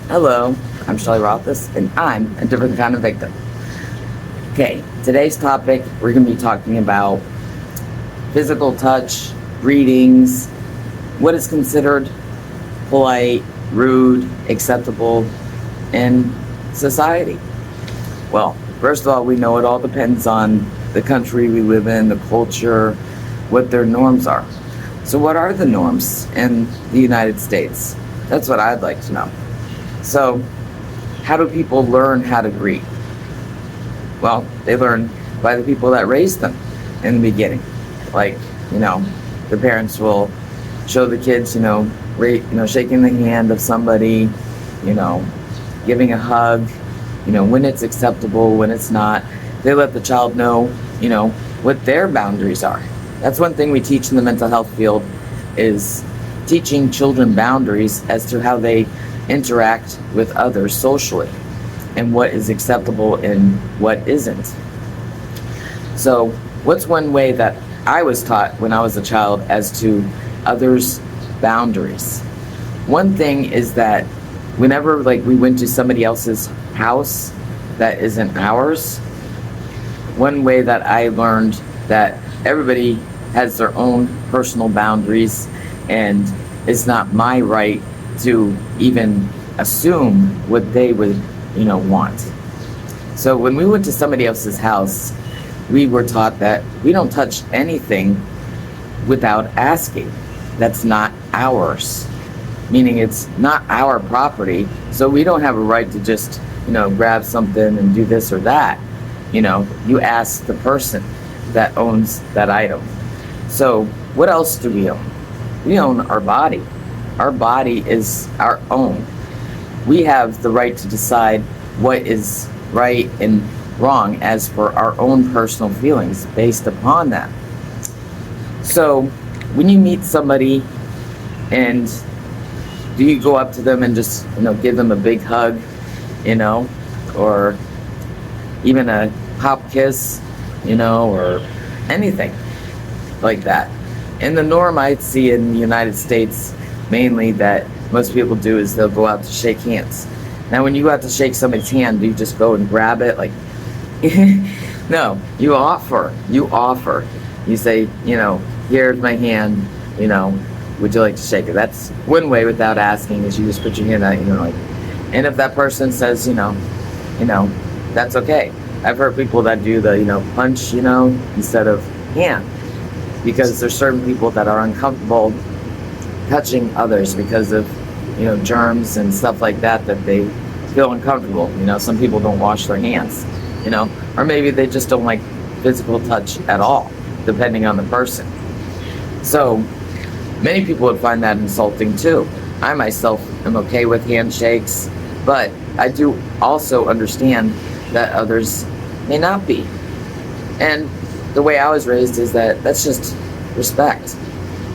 Hello, I'm Shelley Rothus, and I'm a different kind of victim. Okay, today's topic, we're going to be talking about physical touch, greetings, what is considered polite, rude, acceptable in society. Well, first of all, we know it all depends on the country we live in, the culture, what their norms are. So, what are the norms in the United States? That's what I'd like to know. So, how do people learn how to greet? Well, they learn by the people that raised them in the beginning. Like, the parents will show the kids, shaking the hand of somebody, giving a hug, when it's acceptable, when it's not. They let the child know, what their boundaries are. That's one thing we teach in the mental health field is teaching children boundaries as to how they interact with others socially and what is acceptable and what isn't. So, what's one way that I was taught when I was a child as to others' boundaries? One thing is that whenever we went to somebody else's house that isn't ours, one way that I learned that everybody has their own personal boundaries and it's not my right to even assume what they would, want. So when we went to somebody else's house, we were taught that we don't touch anything without asking. That's not ours, meaning it's not our property. So we don't have a right to just, grab something and do this or that. You ask the person that owns that item. So what else do we own? We own our body. Our body is our own. We have the right to decide what is right and wrong as for our own personal feelings based upon that. So when you meet somebody and do you go up to them and just, give them a big hug, or even a pop kiss, or anything like that. And the norm I see in the United States mainly that most people do is they'll go out to shake hands. Now, when you go out to shake somebody's hand, do you just go and grab it? No, you offer. You say, here's my hand, would you like to shake it? That's one way without asking is you just put your hand out, and if that person says, that's okay. I've heard people that do the, punch, instead of hand, because there's certain people that are uncomfortable touching others because of, germs and stuff like that they feel uncomfortable. Some people don't wash their hands, or maybe they just don't like physical touch at all, depending on the person. So many people would find that insulting too. I myself am okay with handshakes, but I do also understand that others may not be. And the way I was raised is that that's just respect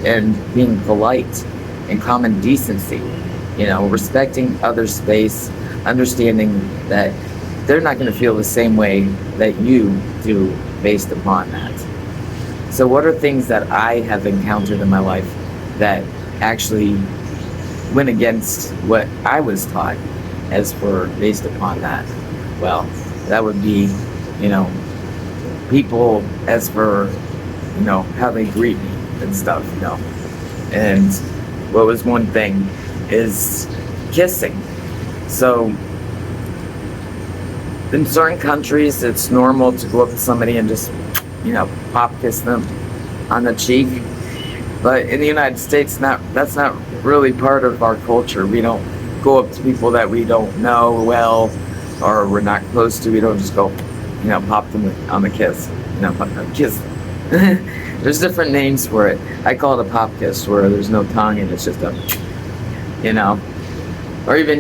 and being polite and common decency, respecting others' space, understanding that they're not going to feel the same way that you do based upon that. So what are things that I have encountered in my life that actually went against what I was taught as for based upon that? Well, that would be, people as for, how they greet me and stuff, And what was one thing is kissing. So in certain countries, it's normal to go up to somebody and just, pop kiss them on the cheek. But in the United States, that's not really part of our culture. We don't go up to people that we don't know well or we're not close to. We don't just go, pop them on the kiss, kiss them. There's different names for it. I call it a pop kiss where there's no tongue and it's just a, or even,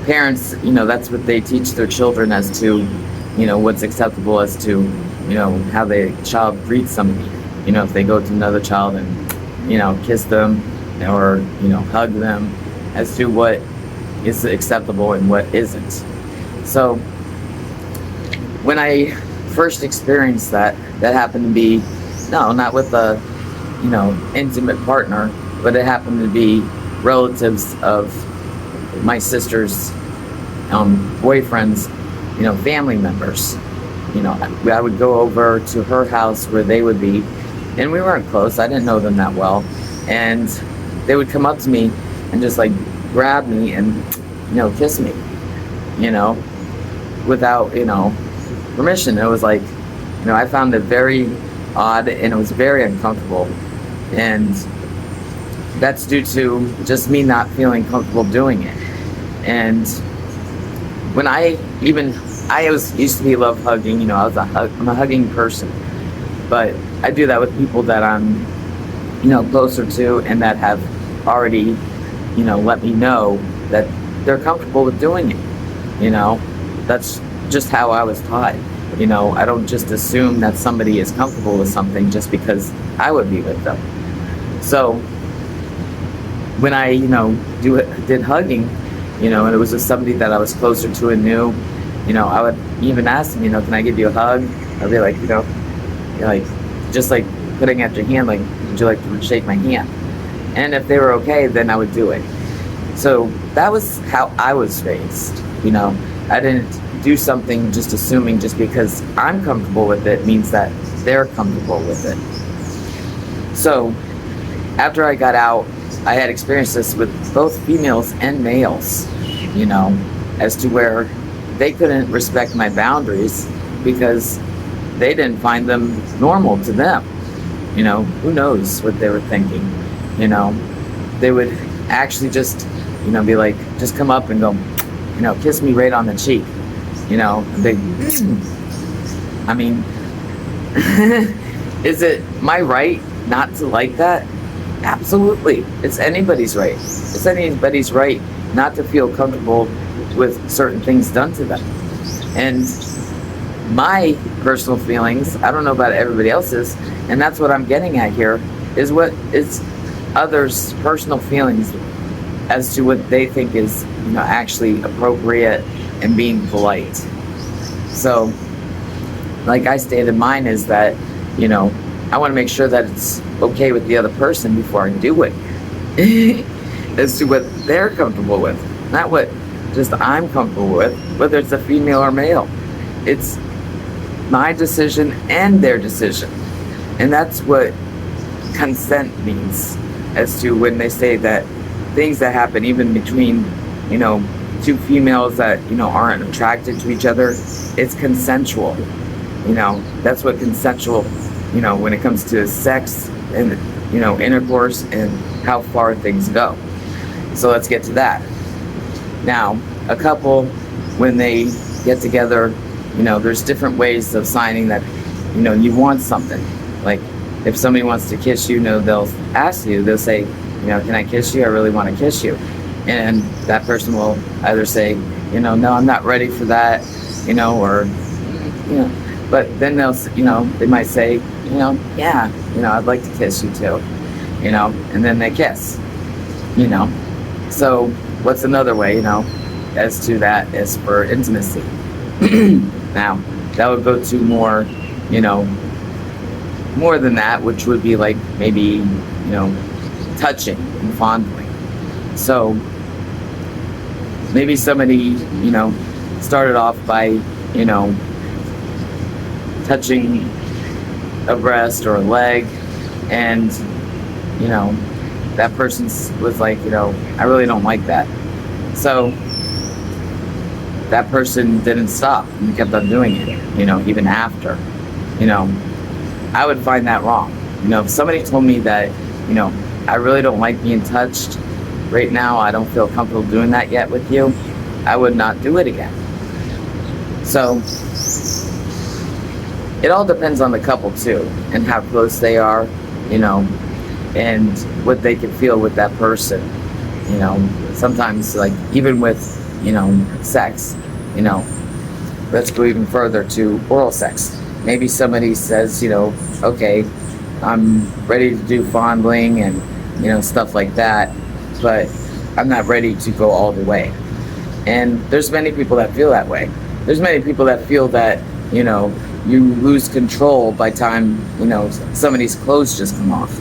parents, that's what they teach their children as to, what's acceptable as to, how the child greets somebody. If they go to another child and, kiss them or, hug them as to what is acceptable and what isn't. So when I first experienced that happened to be, no, not with a, intimate partner, but it happened to be relatives of my sister's boyfriend's, family members. I would go over to her house where they would be, and we weren't close. I didn't know them that well, and they would come up to me and just like grab me and kiss me, without permission. It was like, I found it very odd, and it was very uncomfortable, and that's due to just me not feeling comfortable doing it. And when used to be love hugging, I'm a hugging person, but I do that with people that I'm closer to and that have already let me know that they're comfortable with doing it. That's just how I was taught. I don't just assume that somebody is comfortable with something just because I would be with them. So when I did hugging, and it was with somebody that I was closer to and knew, I would even ask them, can I give you a hug? I'd be like, like just like putting out your hand, like, would you like to shake my hand? And if they were okay, then I would do it. So that was how I was raised. I didn't do something just assuming just because I'm comfortable with it means that they're comfortable with it. So after I got out, I had experienced this with both females and males, as to where they couldn't respect my boundaries because they didn't find them normal to them. Who knows what they were thinking. They would actually just, be like, just come up and go, kiss me right on the cheek. They, I mean, is it my right not to like that? Absolutely. It's anybody's right. It's anybody's right not to feel comfortable with certain things done to them. And my personal feelings, I don't know about everybody else's, and that's what I'm getting at here, is what is others' personal feelings as to what they think is, actually appropriate and being polite. So, like I stated, mine is that, I want to make sure that it's okay with the other person before I do it. As to what they're comfortable with, not what just I'm comfortable with, whether it's a female or male. It's my decision and their decision. And that's what consent means, as to when they say that things that happen even between, two females that, aren't attracted to each other, it's consensual. That's what consensual, when it comes to sex and, intercourse and how far things go. So let's get to that. Now, a couple, when they get together, there's different ways of signing that, you want something. Like, if somebody wants to kiss you, they'll ask you, they'll say, can I kiss you? I really want to kiss you. And that person will either say, no, I'm not ready for that, or, but then they'll, they might say, yeah, I'd like to kiss you too, and then they kiss, So what's another way, as to that is for intimacy. Now, that would go to more, more than that, which would be like maybe, touching and fondling. So maybe somebody, started off by, touching a breast or a leg, and, that person was like, I really don't like that. So that person didn't stop and kept on doing it, even after. I would find that wrong. If somebody told me that, I really don't like being touched right now, I don't feel comfortable doing that yet with you, I would not do it again. So it all depends on the couple too, and how close they are, and what they can feel with that person. Sometimes, like, even with, sex, let's go even further to oral sex. Maybe somebody says, okay, I'm ready to do fondling and, stuff like that, but I'm not ready to go all the way. And there's many people that feel that way. There's many people that feel that, you lose control by time, somebody's clothes just come off.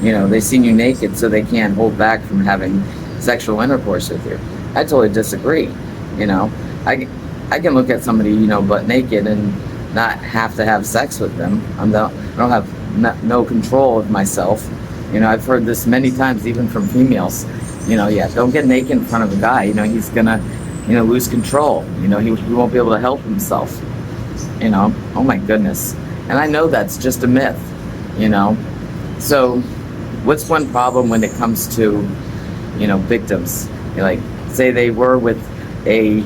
They've seen you naked, so they can't hold back from having sexual intercourse with you. I totally disagree. You know, I, I can look at somebody, butt naked and not have to have sex with them. I don't have no control of myself. I've heard this many times, even from females. Yeah, don't get naked in front of a guy. He's gonna, lose control. He won't be able to help himself. Oh my goodness. And I know that's just a myth. So what's one problem when it comes to, victims? Like, say they were with a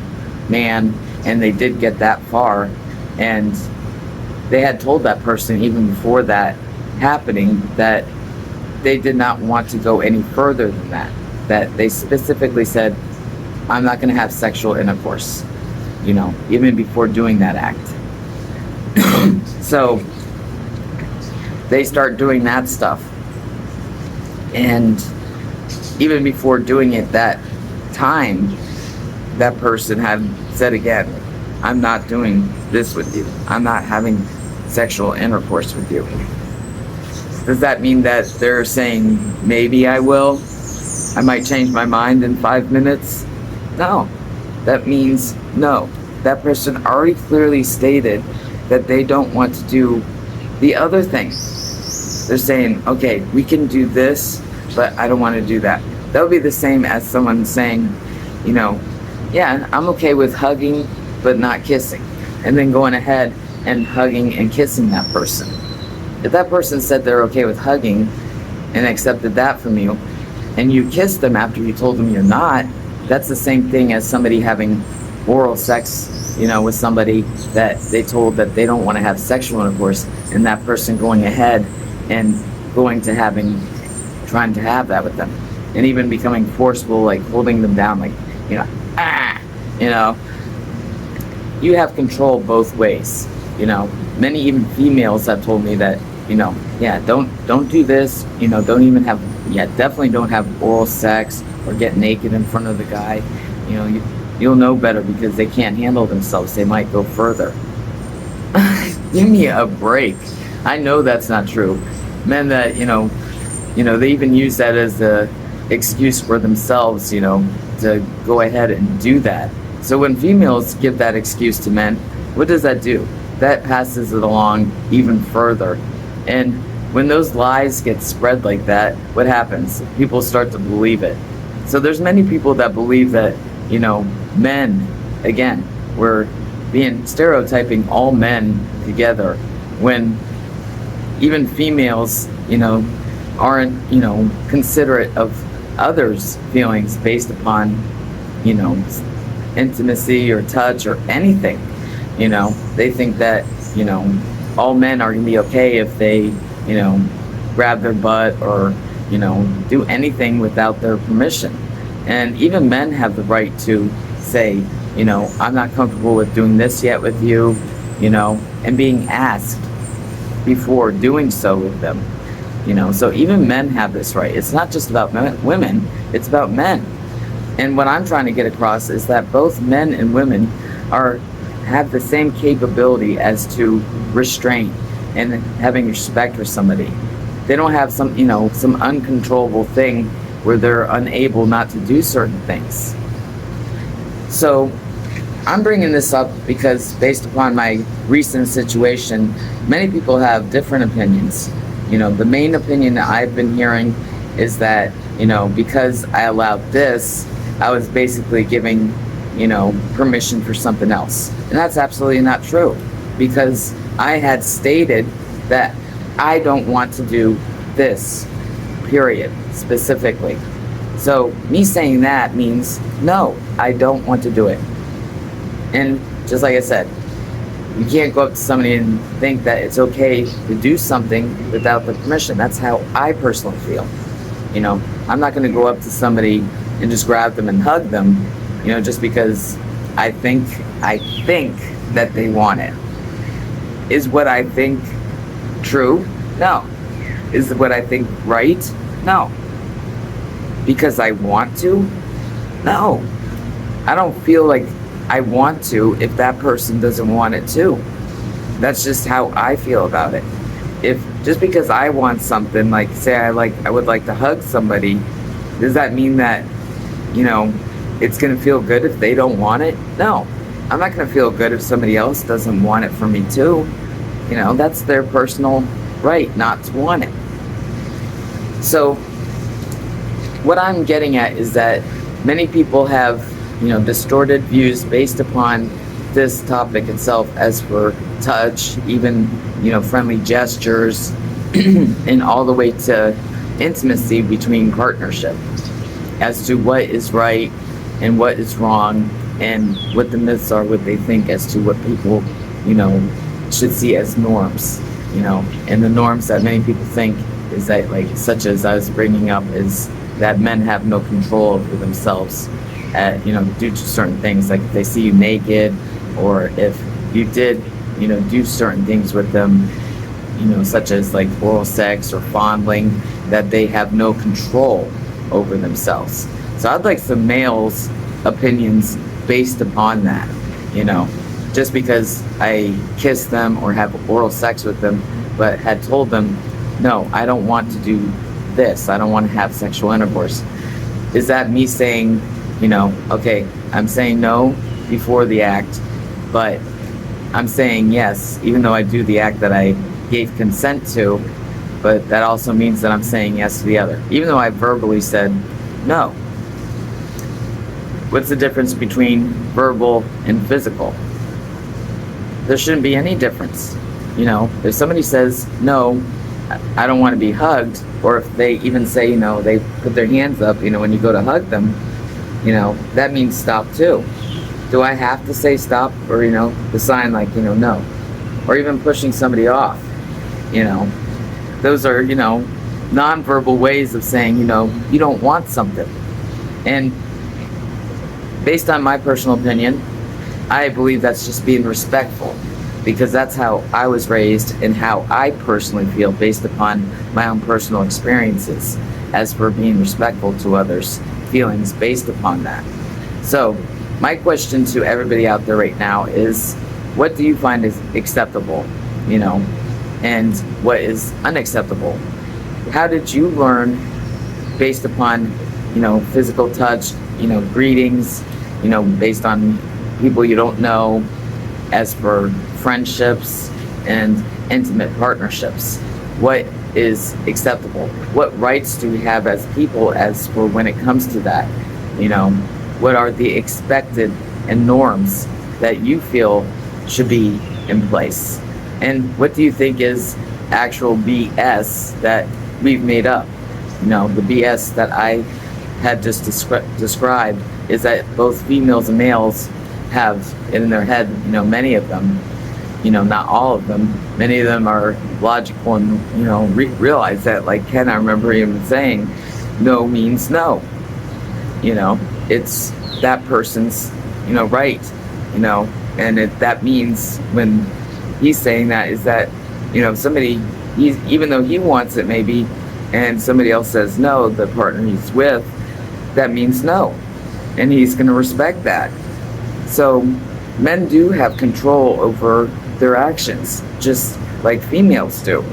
man and they did get that far, and they had told that person even before that happening that they did not want to go any further than that. That they specifically said, I'm not going to have sexual intercourse, even before doing that act. So they start doing that stuff. And even before doing it that time, that person had said again, I'm not doing this with you. I'm not having sexual intercourse with you. Does that mean that they're saying, maybe I will? I might change my mind in 5 minutes? No. That means no. That person already clearly stated that they don't want to do the other thing. They're saying, okay, we can do this, but I don't want to do that. That would be the same as someone saying, yeah, I'm okay with hugging, but not kissing. And then going ahead and hugging and kissing that person. If that person said they're okay with hugging and accepted that from you, and you kissed them after you told them you're not, that's the same thing as somebody having oral sex, with somebody that they told that they don't want to have sexual intercourse, and that person going ahead and trying to have that with them, and even becoming forceful, like holding them down, like, you have control both ways. Many even females have told me that, yeah, don't do this, don't even have, definitely don't have oral sex or get naked in front of the guy. You'll know better because they can't handle themselves. They might go further. Give me a break. I know that's not true. Men that, they even use that as the excuse for themselves, to go ahead and do that. So when females give that excuse to men, what does that do? That passes it along even further. And when those lies get spread like that, what happens? People start to believe it. So there's many people that believe that, men, again, we're stereotyping all men together, when even females, aren't, considerate of others' feelings based upon, intimacy or touch or anything. They think that, all men are gonna be okay if they, grab their butt or, do anything without their permission. And even men have the right to say, I'm not comfortable with doing this yet with you, and being asked before doing so with them. So even men have this right. It's not just about women, it's about men. And what I'm trying to get across is that both men and women have the same capability as to restraint and having respect for somebody. They don't have some uncontrollable thing where they're unable not to do certain things. So I'm bringing this up because based upon my recent situation, many people have different opinions. The main opinion that I've been hearing is that, because I allowed this, I was basically giving, permission for something else. And that's absolutely not true, because I had stated that I don't want to do this, period, specifically. So me saying that means, no, I don't want to do it. And just like I said, you can't go up to somebody and think that it's okay to do something without the permission. That's how I personally feel. I'm not going to go up to somebody and just grab them and hug them, just because I think that they want it. Is what I think true? No. Is what I think right? No. Because I want to? No. I don't feel like I want to if that person doesn't want it too. That's just how I feel about it. If just because I want something, like say I would like to hug somebody, does that mean that, it's going to feel good if they don't want it? No, I'm not going to feel good if somebody else doesn't want it for me too. That's their personal right not to want it. So what I'm getting at is that many people have, distorted views based upon this topic itself, as for touch, even, friendly gestures, and all the way to intimacy between partnership, as to what is right and what is wrong, and what the myths are, what they think as to what people, should see as norms, and the norms that many people think is that, like, such as I was bringing up, is that men have no control over themselves, due to certain things, like if they see you naked, or if you did, do certain things with them, such as like oral sex or fondling, that they have no control over themselves. So I'd like some males' opinions based upon that, just because I kissed them or have oral sex with them, but had told them, no, I don't want to do this, I don't want to have sexual intercourse. Is that me saying, okay, I'm saying no before the act, but I'm saying yes, even though I do the act that I gave consent to, but that also means that I'm saying yes to the other, even though I verbally said no. What's the difference between verbal and physical? There shouldn't be any difference. If somebody says, no, I don't want to be hugged, or if they even say, they put their hands up, when you go to hug them, that means stop too. Do I have to say stop, or, the sign like, no, or even pushing somebody off, those are, nonverbal ways of saying, you don't want something. And based on my personal opinion, I believe that's just being respectful, because that's how I was raised and how I personally feel based upon my own personal experiences, as for being respectful to others' feelings based upon that. So my question to everybody out there right now is, what do you find is acceptable, and what is unacceptable? How did you learn based upon, physical touch, greetings, based on people you don't know, as for friendships and intimate partnerships? What is acceptable? What rights do we have as people, as for when it comes to that? What are the expected and norms that you feel should be in place? And what do you think is actual BS that we've made up? The BS that I had just described is that both females and males have in their head, many of them, not all of them, many of them are logical and, realize that, like Ken, I remember him saying, no means no. It's that person's, right, and that means, when he's saying that, is that, somebody, even though he wants it maybe, and somebody else says no, the partner he's with, that means no, and he's going to respect that. So men do have control over their actions, just like females do.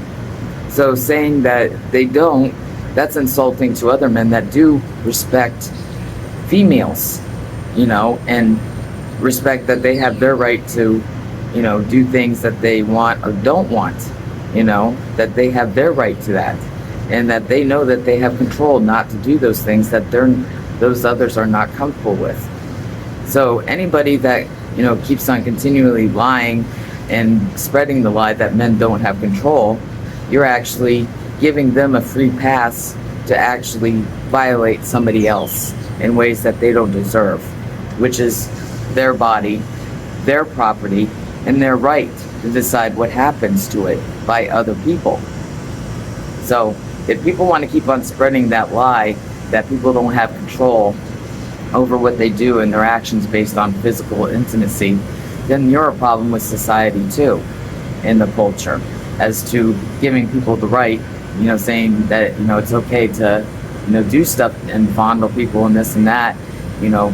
So saying that they don't, that's insulting to other men that do respect females, and respect that they have their right to, do things that they want or don't want, that they have their right to that, and that they know that they have control not to do those things that those others are not comfortable with. So anybody that, keeps on continually lying and spreading the lie that men don't have control, you're actually giving them a free pass to actually violate somebody else in ways that they don't deserve, which is their body, their property, and their right to decide what happens to it by other people. So if people want to keep on spreading that lie that people don't have control over what they do and their actions based on physical intimacy, then you're a problem with society too, in the culture, as to giving people the right, saying that, it's okay to, do stuff and fondle people and this and that,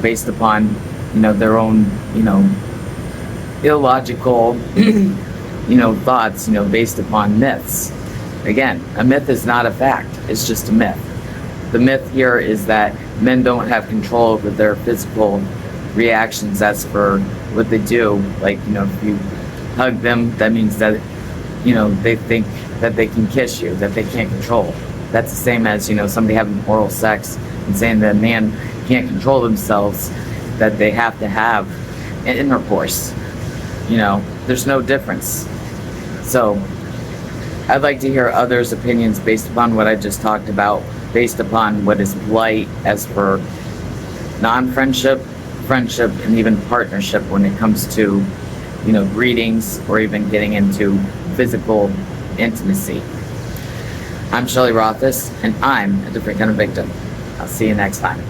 based upon, their own, illogical, thoughts, based upon myths. Again, a myth is not a fact, it's just a myth. the myth here is that men don't have control over their physical reactions as for what they do. Like, if you hug them, that means that, they think that they can kiss you, that they can't control. That's the same as, somebody having oral sex and saying that a man can't control themselves, that they have to have an intercourse. There's no difference. So I'd like to hear others' opinions based upon what I just talked about, based upon what is polite as for non-friendship, friendship, and even partnership when it comes to, greetings or even getting into physical intimacy. I'm Shelley Rothus, and I'm a different kind of victim. I'll see you next time.